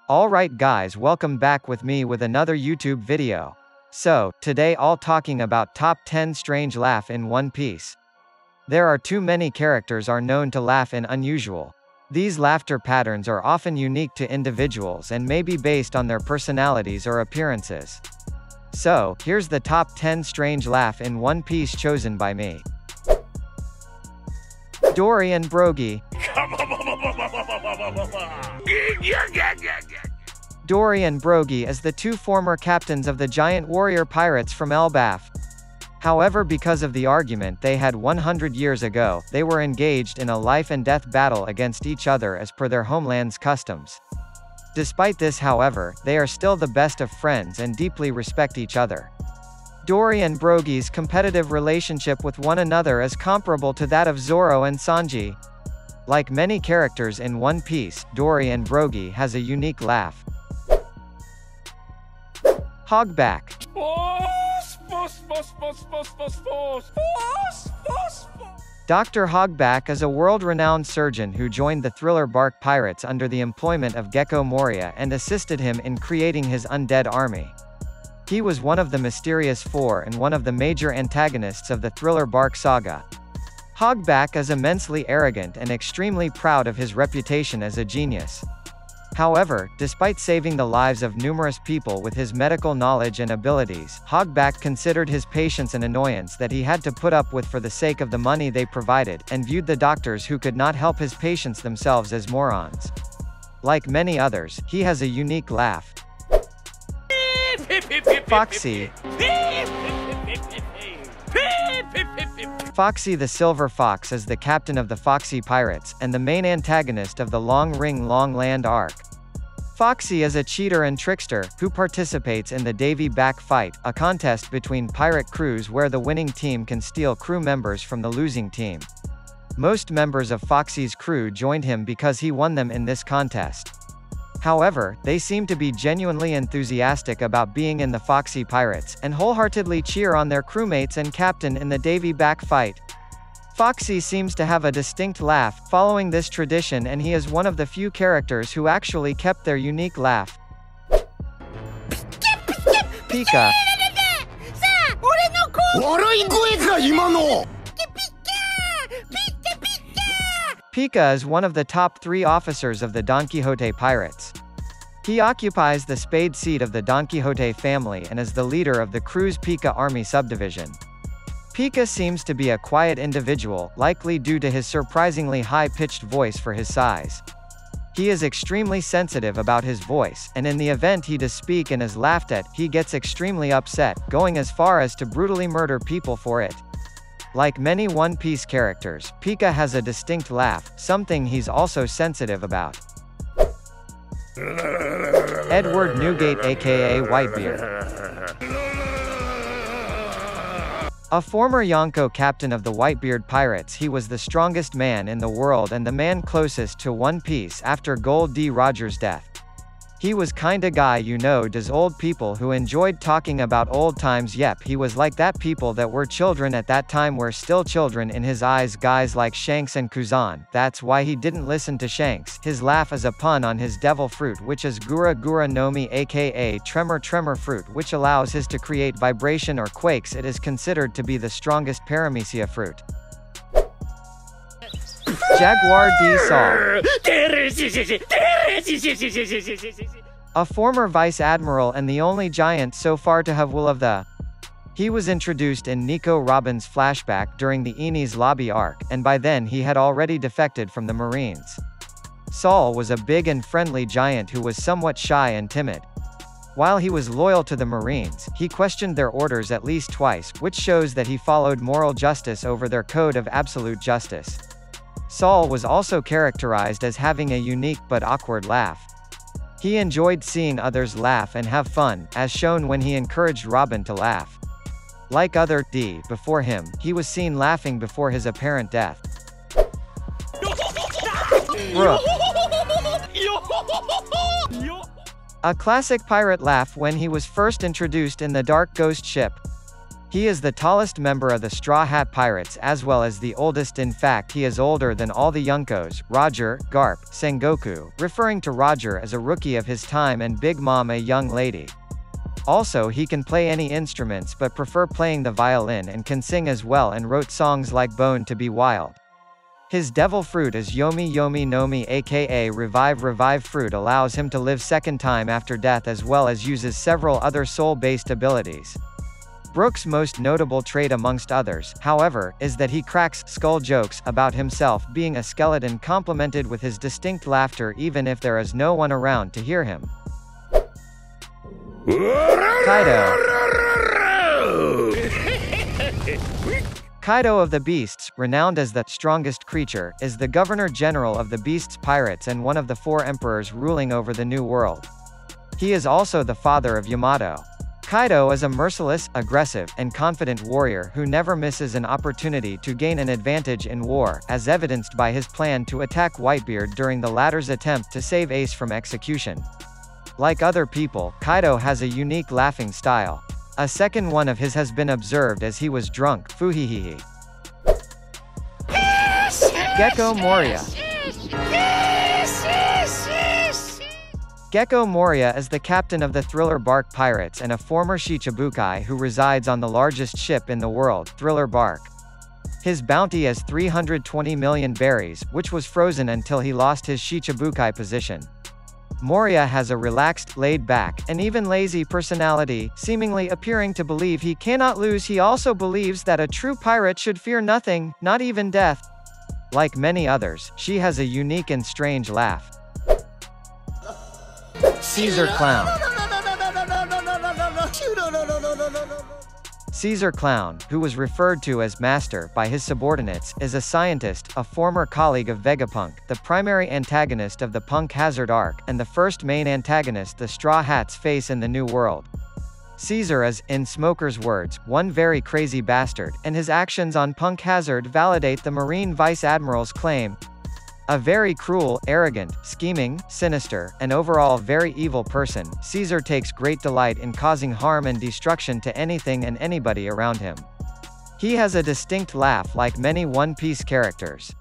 Alright guys, welcome back with me with another YouTube video. So, today all talking about top 10 strange laugh in One Piece. There are too many characters are known to laugh in unusual. These laughter patterns are often unique to individuals and may be based on their personalities or appearances. So, here's the top 10 strange laugh in One Piece chosen by me. Dory and Brogy. Dory and Brogy as the two former captains of the giant warrior pirates from Elbaf. However, because of the argument they had 100 years ago, they were engaged in a life-and-death battle against each other as per their homeland's customs. Despite this, however, they are still the best of friends and deeply respect each other. Dory and Brogy's competitive relationship with one another is comparable to that of Zoro and Sanji. Like many characters in One Piece, Dory and Brogy has a unique laugh. Hogback. Dr. Hogback is a world-renowned surgeon who joined the Thriller Bark Pirates under the employment of Gecko Moria and assisted him in creating his undead army. He was one of the Mysterious Four and one of the major antagonists of the Thriller Bark saga. Hogback is immensely arrogant and extremely proud of his reputation as a genius. However, despite saving the lives of numerous people with his medical knowledge and abilities, Hogback considered his patients an annoyance that he had to put up with for the sake of the money they provided, and viewed the doctors who could not help his patients themselves as morons. Like many others, he has a unique laugh. Foxy. Foxy the Silver Fox is the captain of the Foxy Pirates, and the main antagonist of the Long Ring Long Land arc. Foxy is a cheater and trickster, who participates in the Davy Back Fight, a contest between pirate crews where the winning team can steal crew members from the losing team. Most members of Foxy's crew joined him because he won them in this contest. However, they seem to be genuinely enthusiastic about being in the Foxy Pirates, and wholeheartedly cheer on their crewmates and captain in the Davy Back Fight. Foxy seems to have a distinct laugh, following this tradition, and he is one of the few characters who actually kept their unique laugh. Pika. Pika is one of the top 3 officers of the Don Quixote Pirates. He occupies the spade seat of the Don Quixote family and is the leader of the crew's Pika Army subdivision. Pika seems to be a quiet individual, likely due to his surprisingly high-pitched voice for his size. He is extremely sensitive about his voice, and in the event he does speak and is laughed at, he gets extremely upset, going as far as to brutally murder people for it. Like many One Piece characters, Pika has a distinct laugh, something he's also sensitive about. Edward Newgate aka Whitebeard. A former Yonko captain of the Whitebeard Pirates, he was the strongest man in the world and the man closest to One Piece after Gold D. Roger's death. He was kinda guy you know does old people who enjoyed talking about old times. Yep, he was like that people that were children at that time were still children in his eyes, guys like Shanks and Kuzan. That's why he didn't listen to Shanks. His laugh is a pun on his devil fruit, which is Gura Gura no Mi aka Tremor fruit, which allows his to create vibration or quakes. It is considered to be the strongest paramecia fruit. Jaguar D. Saul. A former vice admiral and the only giant so far to have wool of the. He was introduced in Nico Robin's flashback during the Enies Lobby arc, and by then he had already defected from the Marines. Saul was a big and friendly giant who was somewhat shy and timid. While he was loyal to the Marines, he questioned their orders at least twice, which shows that he followed moral justice over their code of absolute justice. Saul was also characterized as having a unique but awkward laugh. He enjoyed seeing others laugh and have fun, as shown when he encouraged Robin to laugh. Like other D before him, he was seen laughing before his apparent death. Brook. A classic pirate laugh when he was first introduced in the Dark Ghost ship. He is the tallest member of the Straw Hat Pirates as well as the oldest. In fact, he is older than all the Yunkos, Roger, Garp, Sengoku, referring to Roger as a rookie of his time and Big Mom a young lady. Also, he can play any instruments but prefer playing the violin and can sing as well and wrote songs like Bone to Be Wild. His devil fruit is Yomi Yomi Nomi aka Revive fruit allows him to live second time after death as well as uses several other soul-based abilities. Brook's most notable trait amongst others, however, is that he cracks skull jokes about himself being a skeleton complemented with his distinct laughter even if there is no one around to hear him. Kaido. Kaido of the Beasts, renowned as the strongest creature, is the Governor-General of the Beasts Pirates and one of the 4 emperors ruling over the New World. He is also the father of Yamato. Kaido is a merciless, aggressive, and confident warrior who never misses an opportunity to gain an advantage in war, as evidenced by his plan to attack Whitebeard during the latter's attempt to save Ace from execution. Like other people, Kaido has a unique laughing style. A second one of his has been observed as he was drunk, Fuhihihi. Gecko Moria. Gecko Moria is the captain of the Thriller Bark Pirates and a former Shichibukai who resides on the largest ship in the world, Thriller Bark. His bounty is 320 million berries, which was frozen until he lost his Shichibukai position. Moria has a relaxed, laid-back, and even lazy personality, seemingly appearing to believe he cannot lose. He also believes that a true pirate should fear nothing, not even death. Like many others, she has a unique and strange laugh. Caesar Clown. Caesar Clown, who was referred to as Master by his subordinates, is a scientist, a former colleague of Vegapunk, the primary antagonist of the Punk Hazard arc, and the first main antagonist the Straw Hats face in the New World. Caesar is, in Smoker's words, one very crazy bastard, and his actions on Punk Hazard validate the Marine Vice Admiral's claim. A very cruel, arrogant, scheming, sinister, and overall very evil person, Caesar takes great delight in causing harm and destruction to anything and anybody around him. He has a distinct laugh like many One Piece characters.